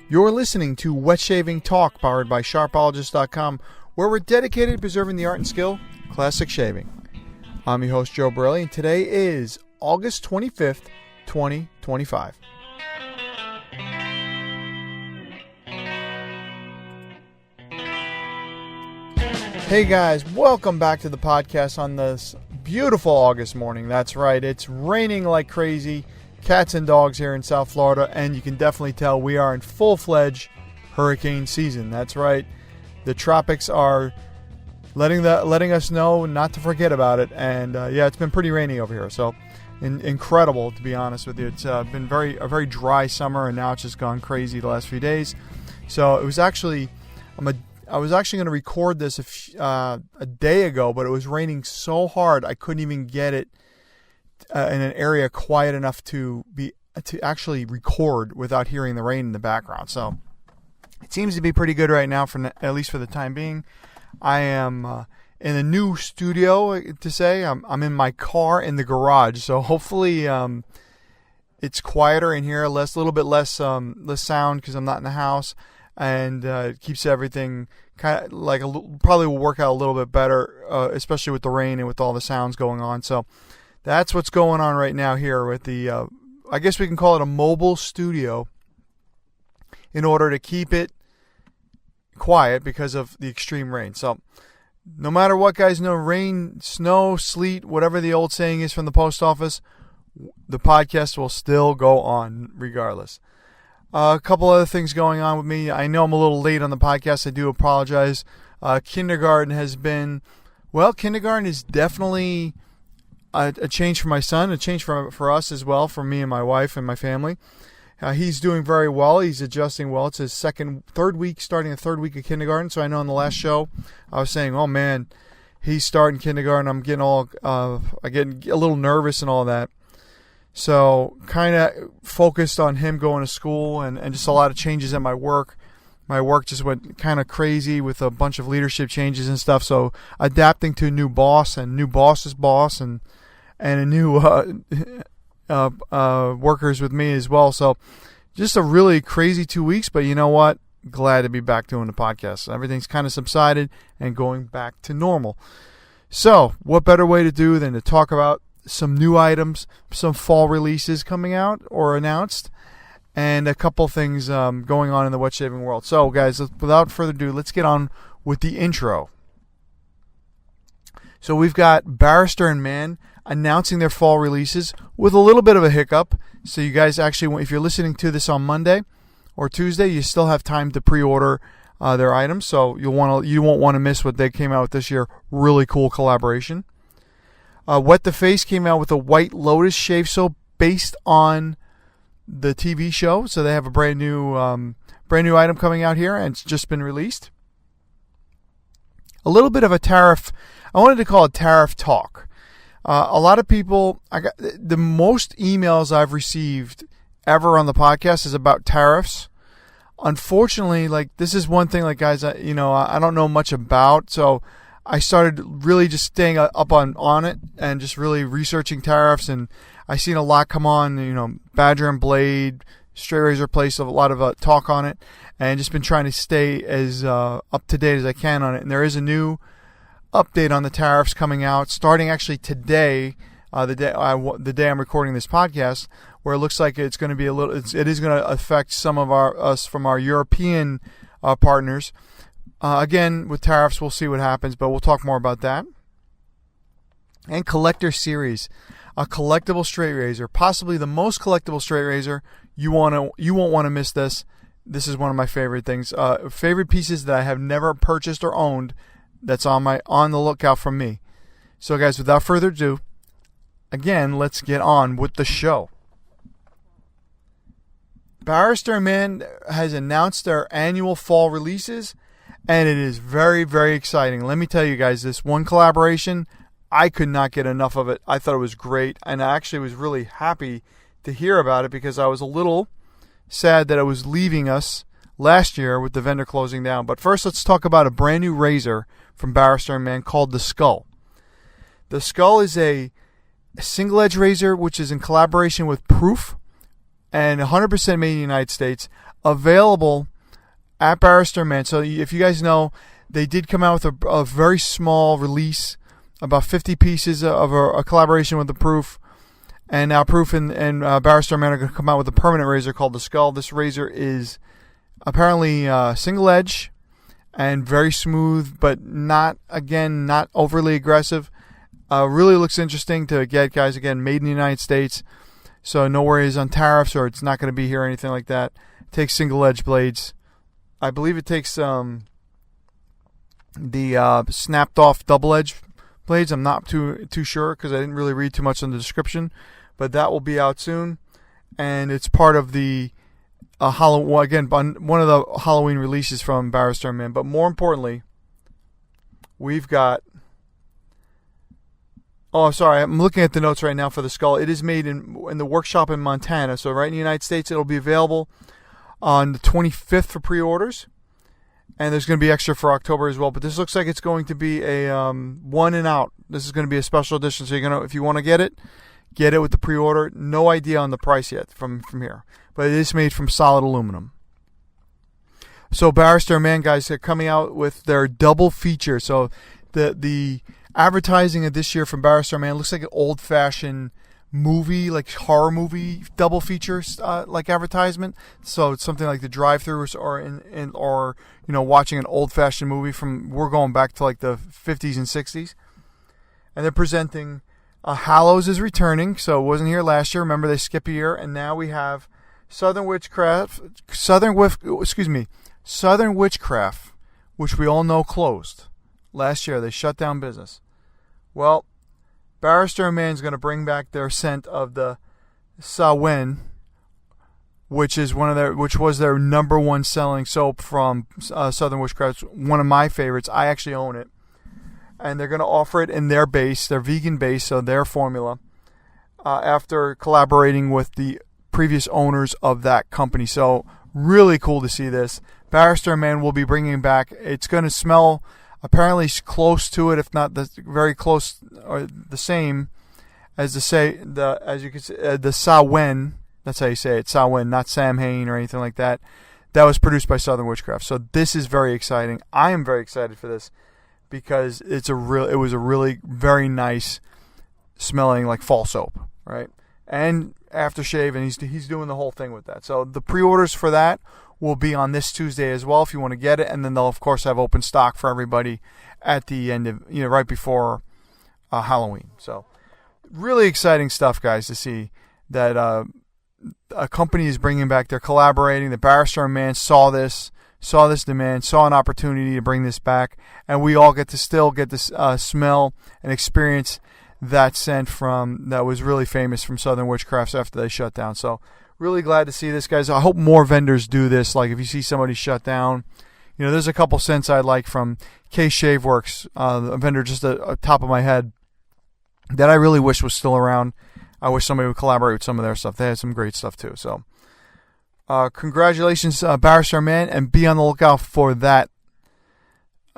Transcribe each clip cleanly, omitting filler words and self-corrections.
You're listening to Wet Shaving Talk, powered by Sharpologist.com, where we're dedicated to preserving the art and skill, classic shaving. I'm your host, Joe Borrelli, and today is August 25th, 2025. Hey guys, welcome back to the podcast on this beautiful August morning. That's right, it's raining like crazy, cats and dogs here in South Florida, and you can definitely tell we are in full-fledged hurricane season. That's right, the tropics are letting us know not to forget about it, and yeah, it's been pretty rainy over here, so incredible, to be honest with you. It's been a very dry summer, and now it's just gone crazy the last few days. So it was actually, I was actually going to record this a day ago, but it was raining so hard I couldn't even get it in an area quiet enough to actually record without hearing the rain in the background. So it seems to be pretty good right now, at least for the time being. I am in a new studio, to say. I'm in my car in the garage, so hopefully it's quieter in here, a little bit less sound because I'm not in the house. And it keeps everything kind of like probably will work out a little bit better, especially with the rain and with all the sounds going on. So that's what's going on right now here with the, I guess we can call it a mobile studio, in order to keep it quiet because of the extreme rain. So no matter what, guys, no rain, snow, sleet, whatever the old saying is from the post office, the podcast will still go on regardless. A couple other things going on with me. I know I'm a little late on the podcast. I do apologize. Kindergarten is definitely a change for my son, a change for us as well, for me and my wife and my family. He's doing very well. He's adjusting well. It's his starting the third week of kindergarten. So I know in the last show I was saying, oh man, he's starting kindergarten. I'm getting a little nervous and all that. So kind of focused on him going to school and just a lot of changes at my work. My work just went kind of crazy with a bunch of leadership changes and stuff. So adapting to a new boss and new boss's boss and a new workers with me as well. So just a really crazy 2 weeks. But you know what? Glad to be back doing the podcast. Everything's kind of subsided and going back to normal. So what better way to do than to talk about some new items, some fall releases coming out or announced, and a couple things going on in the wet shaving world. So, guys, without further ado, let's get on with the intro. So we've got Barrister and Mann announcing their fall releases with a little bit of a hiccup. So you guys actually, if you're listening to this on Monday or Tuesday, you still have time to pre-order their items. So you won't want to miss what they came out with this year. Really cool collaboration. Wet the Face came out with a white Lotus shave soap based on the TV show. So they have a brand new item coming out here, and it's just been released. A little bit of a Tariff. I wanted to call it Tariff talk. A lot of people, the most emails I've received ever on the podcast is about tariffs. Unfortunately, this is one thing, guys, I don't know much about, so I started really just staying up on it and just really researching tariffs, and I seen a lot come on, Badger and Blade, Straight Razor Place, a lot of talk on it, and just been trying to stay as up to date as I can on it. And there is a new update on the tariffs coming out, starting actually today, the day I'm recording this podcast, where it looks like it's going to be it is going to affect some of us from our European partners. Again, with tariffs, we'll see what happens, but we'll talk more about that. And Collector Series, a collectible straight razor, possibly the most collectible straight razor. You won't want to miss this. This is one of my favorite things. Favorite pieces that I have never purchased or owned. That's on the lookout from me. So, guys, without further ado, again, let's get on with the show. Barrister and Mann has announced their annual fall releases, and it is very, very exciting. Let me tell you guys, this one collaboration, I could not get enough of it. I thought it was great, and I actually was really happy to hear about it because I was a little sad that it was leaving us last year with the vendor closing down. But first, let's talk about a brand new razor from Barrister and Mann called the Skull. The Skull is a single edge razor which is in collaboration with Proof and 100% made in the United States. available at Barrister and Mann. So if you guys know, they did come out with a very small release, about 50 pieces of a collaboration with the Proof. And now Proof and Barrister and Mann are going to come out with a permanent razor called the Skull. This razor is apparently single edge and very smooth, but not overly aggressive. Really looks interesting to get, guys. Again, made in the United States. So no worries on tariffs, or it's not going to be here or anything like that. It takes single edge blades. I believe it takes the snapped off double edge blades. I'm not too sure because I didn't really read too much on the description, but that will be out soon, and it's part of the one of the Halloween releases from Barrister and Mann. But more importantly, we've got. Oh, sorry. I'm looking at the notes right now for the Skull. It is made in the workshop in Montana, so right in the United States, it'll be available on the 25th for pre-orders, and there's going to be extra for October as well. But this looks like it's going to be a one and out. This is going to be a special edition, so if you want to get it with the pre-order. No idea on the price yet from here, but it is made from solid aluminum. So Barrister and Mann, guys, are coming out with their double feature. So the advertising of this year from Barrister and Mann looks like an old-fashioned movie, like horror movie double feature like advertisement. So it's something like the drive-throughs or watching an old-fashioned movie we're going back to like the 50s and 60s. And they're presenting Hallows is returning, so it wasn't here last year. Remember, they skip a year, and now we have Southern Witchcraft, which we all know closed last year. They shut down business. Well, Barrister and Mann is going to bring back their scent of the Samhain, which was their number one selling soap from Southern Witchcraft. One of my favorites. I actually own it, and they're going to offer it in their vegan base, so their formula, after collaborating with the previous owners of that company. So really cool to see this. Barrister and Mann will be bringing back. It's going to smell apparently close to it, if not very close or the same as you can say, the Samhain. That's how you say it, Samhain, not Samhain or anything like that. That was produced by Southern Witchcraft. So this is very exciting. I am very excited for this because it was a really very nice smelling like fall soap, right? And aftershave, and he's doing the whole thing with that. So the pre-orders for that will be on this Tuesday as well if you want to get it, and then they'll of course have open stock for everybody at the end of right before Halloween. So really exciting stuff, guys, to see that a company is bringing back. They're collaborating. The Barrister and Mann saw this demand, saw an opportunity to bring this back, and we all get to smell and experience that scent that was really famous from Southern Witchcrafts after they shut down. So really glad to see this, guys. I hope more vendors do this. Like if you see somebody shut down, there's a couple scents I like from K Shave Works, a vendor just at top of my head that I really wish was still around. I wish somebody would collaborate with some of their stuff. They had some great stuff too. So congratulations, Barrister and Mann, and be on the lookout for that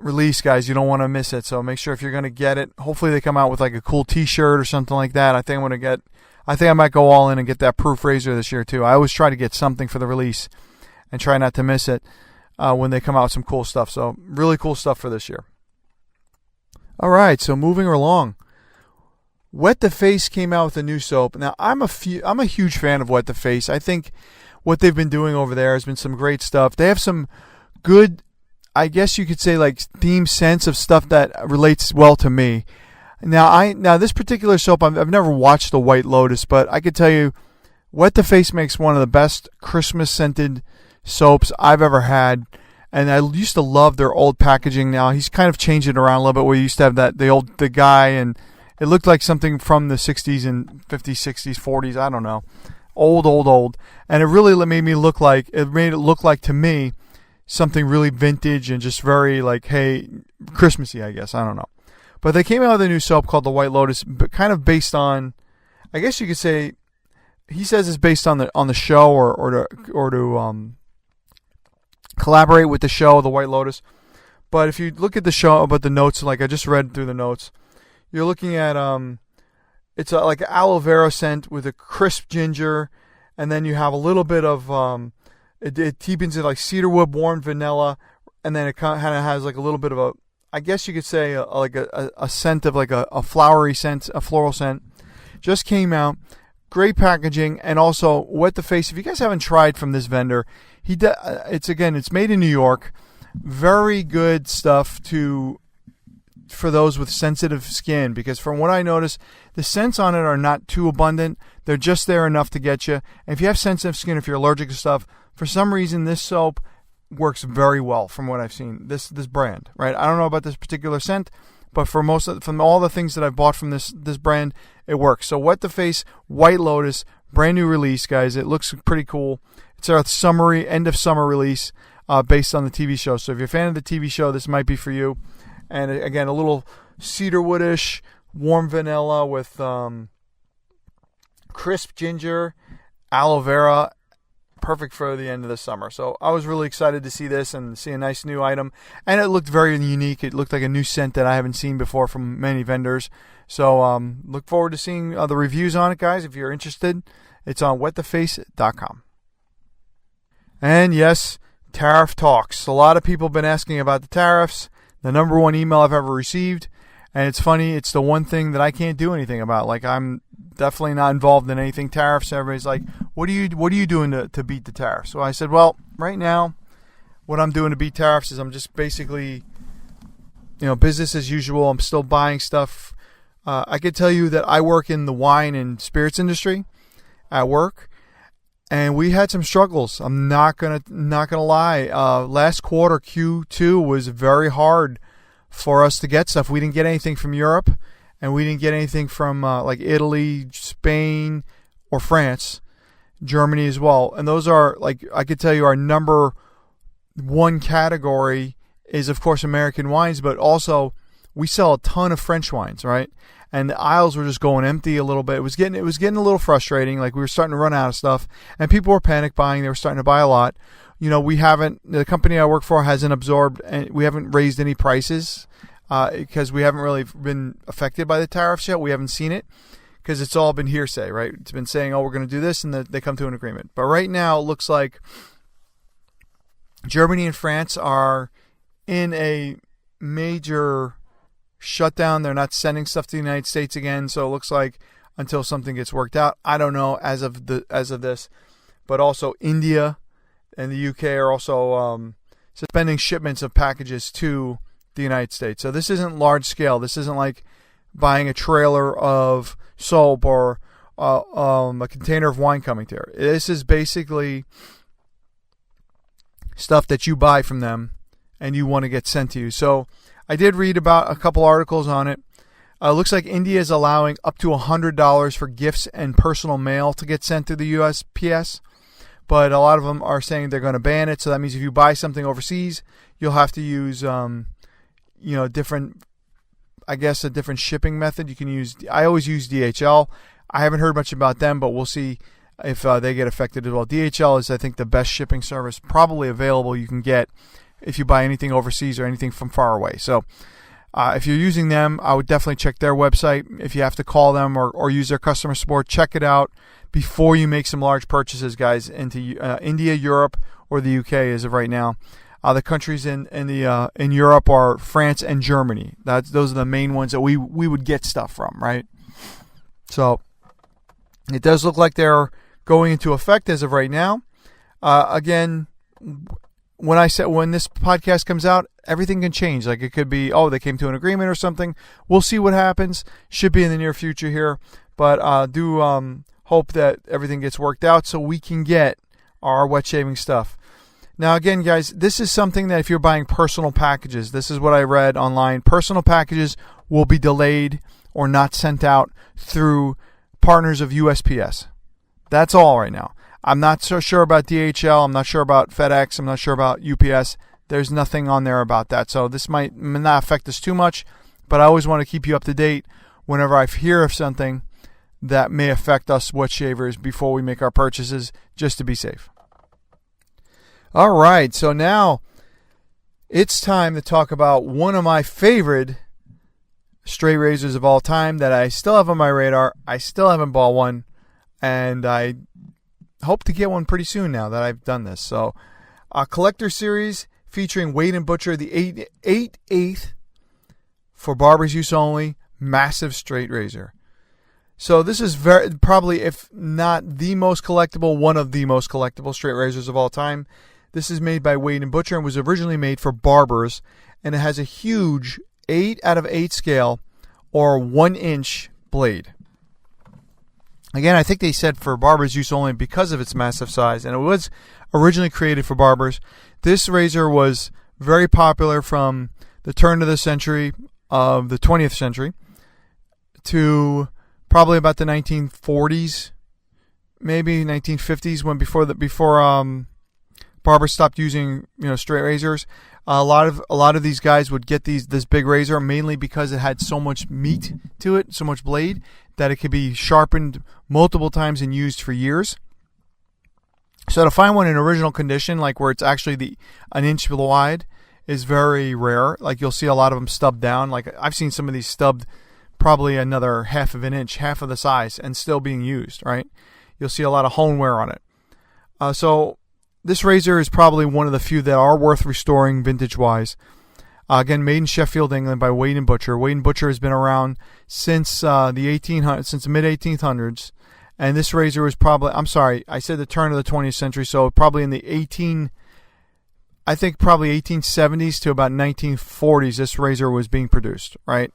release, guys. You don't want to miss it. So make sure if you're going to get it, hopefully they come out with like a cool t-shirt or something like that. I think I might go all in and get that Proof razor this year too. I always try to get something for the release and try not to miss it when they come out with some cool stuff. So really cool stuff for this year. All right, so moving along. Wet the Face came out with a new soap. Now I'm a huge fan of Wet the Face. I think what they've been doing over there has been some great stuff. They have some good, I guess you could say, like theme scents of stuff that relates well to me. Now this particular soap, I've never watched the White Lotus, but I could tell you, Wet the Face makes one of the best Christmas scented soaps I've ever had. And I used to love their old packaging. Now he's kind of changed it around a little bit. Where you used to have the guy, and it looked like something from the 60s and 50s, 60s, 40s. I don't know, old. And it really made it look like to me something really vintage and just very like, hey, Christmassy, I guess. I don't know. But they came out with a new soap called the White Lotus, but kind of based on, I guess you could say, he says it's based on the show or to collaborate with the show, the White Lotus. But if you look at the show about the notes, like I just read through the notes, you're looking at it's like an aloe vera scent with a crisp ginger, and then you have a little bit of It deepens it like cedarwood, warm vanilla, and then it kind of has like a little bit of a, I guess you could say a scent of like a flowery scent, a floral scent. Just came out. Great packaging, and also Wet the Face. If you guys haven't tried from this vendor, it's made in New York. Very good stuff for those with sensitive skin, because from what I noticed, the scents on it are not too abundant. They're just there enough to get you. And if you have sensitive skin, if you're allergic to stuff, for some reason this soap works very well from what I've seen. This brand, right? I don't know about this particular scent, but from all the things that I've bought from this brand, it works. So Wet the Face White Lotus, brand new release, guys. It looks pretty cool. It's our end of summer release based on the TV show. So if you're a fan of the TV show, this might be for you. And again, a little cedarwoodish, warm vanilla with crisp ginger, aloe vera. Perfect for the end of the summer. So I was really excited to see this and see a nice new item. And it looked very unique. It looked like a new scent that I haven't seen before from many vendors. So look forward to seeing the reviews on it, guys. If you're interested, it's on wettheface.com. And yes, tariff talks. A lot of people have been asking about the tariffs. The number one email I've ever received. And it's funny, it's the one thing that I can't do anything about. Like, I'm definitely not involved in anything tariffs. Everybody's like, what are you doing to beat the tariffs? So I said, well, right now, what I'm doing to beat tariffs is I'm just basically, business as usual. I'm still buying stuff. I could tell you that I work in the wine and spirits industry at work, and we had some struggles. I'm not gonna lie. Last quarter, Q2, was very hard for us to get stuff. We didn't get anything from Europe, and we didn't get anything from like Italy, Spain, or France, Germany as well. And those are, like, I could tell you, our number one category is, of course, American wines, but also we sell a ton of French wines, right? And the aisles were just going empty a little bit. It was getting a little frustrating. Like, we were starting to run out of stuff, and people were panic buying. They were starting to buy a lot. The company I work for hasn't absorbed, and we haven't raised any prices because we haven't really been affected by the tariffs yet. We haven't seen it because it's all been hearsay, right? It's been saying, oh, we're going to do this, and they come to an agreement. But right now, it looks like Germany and France are in a major shutdown. They're not sending stuff to the United States again, so it looks like until something gets worked out. I don't know as of this, but also India and the UK are also suspending shipments of packages to the United States. So this isn't large scale. This isn't like buying a trailer of soap or a container of wine coming to here. This is basically stuff that you buy from them and you want to get sent to you. So I did read about a couple articles on it. Looks like India is allowing up to $100 for gifts and personal mail to get sent to the USPS. But a lot of them are saying they're going to ban it. So that means if you buy something overseas, you'll have to use, a different shipping method. You can use. I always use DHL. I haven't heard much about them, but we'll see if they get affected as well. DHL is, I think, the best shipping service probably available you can get if you buy anything overseas or anything from far away. So if you're using them, I would definitely check their website. If you have to call them or use their customer support, check it out before you make some large purchases, guys, into India, Europe, or the UK as of right now. The countries in Europe are France and Germany. Those are the main ones that we would get stuff from, right? So it does look like they're going into effect as of right now. Again, when this podcast comes out, everything can change. Like, it could be, they came to an agreement or something. We'll see what happens. Should be in the near future here, but do hope that everything gets worked out so we can get our wet shaving stuff. Now, again, guys, this is something that if you're buying personal packages, this is what I read online. Personal packages will be delayed or not sent out through partners of USPS. That's all right now. I'm not so sure about DHL. I'm not sure about FedEx. I'm not sure about UPS. There's nothing on there about that. So this might not affect us too much, but I always want to keep you up to date whenever I hear of something that may affect us wet shavers before we make our purchases, just to be safe. All right, so now it's time to talk about one of my favorite straight razors of all time that I still have on my radar. I still haven't bought one, and I hope to get one pretty soon now that I've done this. So, collector series featuring Wade & Butcher, the 8/8 for barber's use only, massive straight razor. So this is probably, if not the most collectible, one of the most collectible straight razors of all time. This is made by Wade & Butcher and was originally made for barbers, and it has a huge 8/8 scale or 1-inch blade. Again, I think they said for barbers' use only because of its massive size, and it was originally created for barbers. This razor was very popular from the turn of the century, of the 20th century, to probably about the 1940s, maybe 1950s, when before barbers stopped using straight razors. A lot of these guys would get this big razor mainly because it had so much meat to it, so much blade, that it could be sharpened multiple times and used for years. So to find one in original condition, like where it's actually an inch wide, is very rare. Like you'll see a lot of them stubbed down. Like I've seen some of these stubbed probably another half of an inch, half of the size, and still being used, right? You'll see a lot of hone wear on it. So this razor is probably one of the few that are worth restoring vintage-wise. Again, made in Sheffield, England by Wade & Butcher. Wade & Butcher has been around since the mid-1800s. And this razor was probably, I'm sorry, I said the turn of the 20th century, so probably in the 1870s to about 1940s, this razor was being produced, right?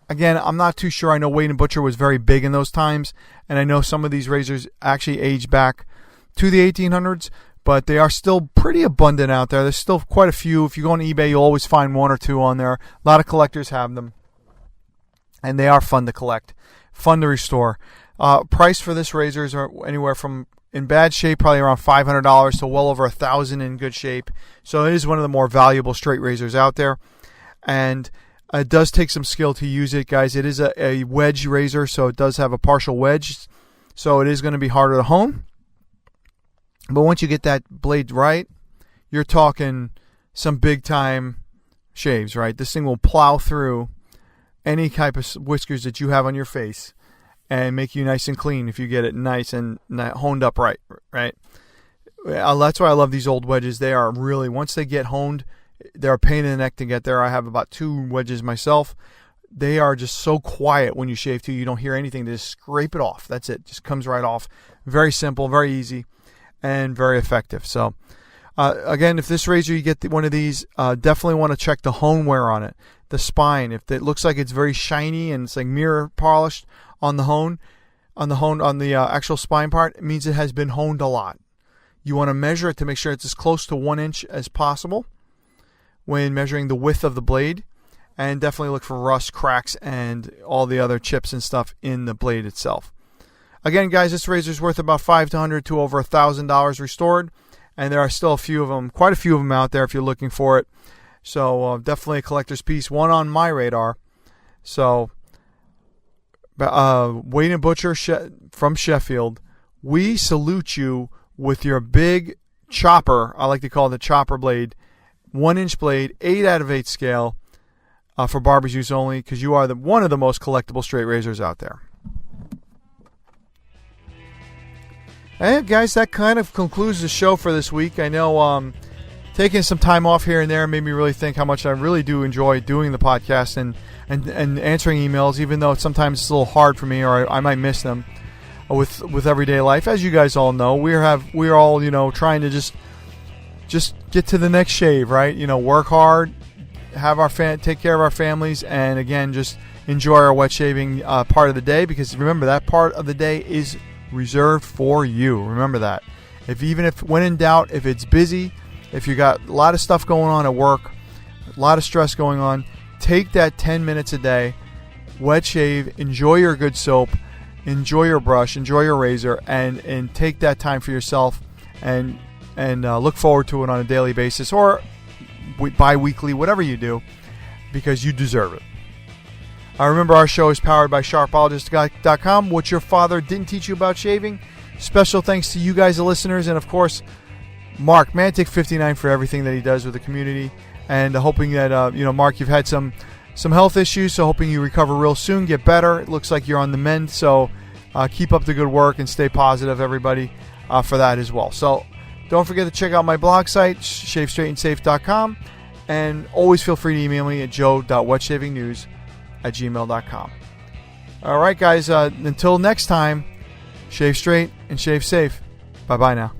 Again, I'm not too sure. I know Wade & Butcher was very big in those times, and I know some of these razors actually age back to the 1800s, but they are still pretty abundant out there. There's still quite a few. If you go on eBay, you'll always find one or two on there. A lot of collectors have them, and they are fun to collect, fun to restore. Price for this razor is anywhere from, in bad shape, probably around $500 to well over $1,000 in good shape. So it is one of the more valuable straight razors out there, and it does take some skill to use it, guys. It is a wedge razor, so it does have a partial wedge, so it is going to be harder to hone. But once you get that blade right, you're talking some big-time shaves, right? This thing will plow through any type of whiskers that you have on your face and make you nice and clean if you get it nice and honed up right? That's why I love these old wedges. They are really, once they get honed, they're a pain in the neck to get there. I have about 2 wedges myself. They are just so quiet when you shave too. You don't hear anything. They just scrape it off. That's it. Just comes right off. Very simple, very easy, and very effective. So, again, if this razor, you get one of these, definitely want to check the hone wear on it. The spine, if it looks like it's very shiny and it's like mirror polished on the actual spine part, it means it has been honed a lot. You want to measure it to make sure it's as close to 1 inch as possible when measuring the width of the blade, and definitely look for rust, cracks, and all the other chips and stuff in the blade itself. Again, guys, this razor is worth about $500 to over $1,000 restored, and there are still quite a few of them out there if you're looking for it. So definitely a collector's piece, one on my radar. So Wade & Butcher from Sheffield, we salute you with your big chopper. I like to call it the chopper blade, 1-inch blade, 8/8 scale, for barbers' use only, because you are one of the most collectible straight razors out there. And guys, that kind of concludes the show for this week. I know taking some time off here and there made me really think how much I really do enjoy doing the podcast and answering emails, even though sometimes it's a little hard for me, or I might miss them with everyday life. As you guys all know, we're all trying to just get to the next shave, right? Work hard, have take care of our families, and again, just enjoy our wet shaving part of the day, because remember, that part of the day is reserved for you. Remember that. If when in doubt, if it's busy, if you got a lot of stuff going on at work, a lot of stress going on, take that 10 minutes a day, wet shave, enjoy your good soap, enjoy your brush, enjoy your razor, and take that time for yourself, and look forward to it on a daily basis or bi-weekly, whatever you do, because you deserve it. Remember, our show is powered by Sharpologist.com. What your father didn't teach you about shaving. Special thanks to you guys, the listeners, and of course, Mark, Mantic59, for everything that he does with the community. And hoping that, Mark, you've had some health issues, so hoping you recover real soon, get better. It looks like you're on the mend, so keep up the good work and stay positive, everybody. for that as well. So don't forget to check out my blog site, shavestraightandsafe.com, and always feel free to email me at joe.wetshavingnews@gmail.com. All right, guys, until next time, shave straight and shave safe. Bye-bye now.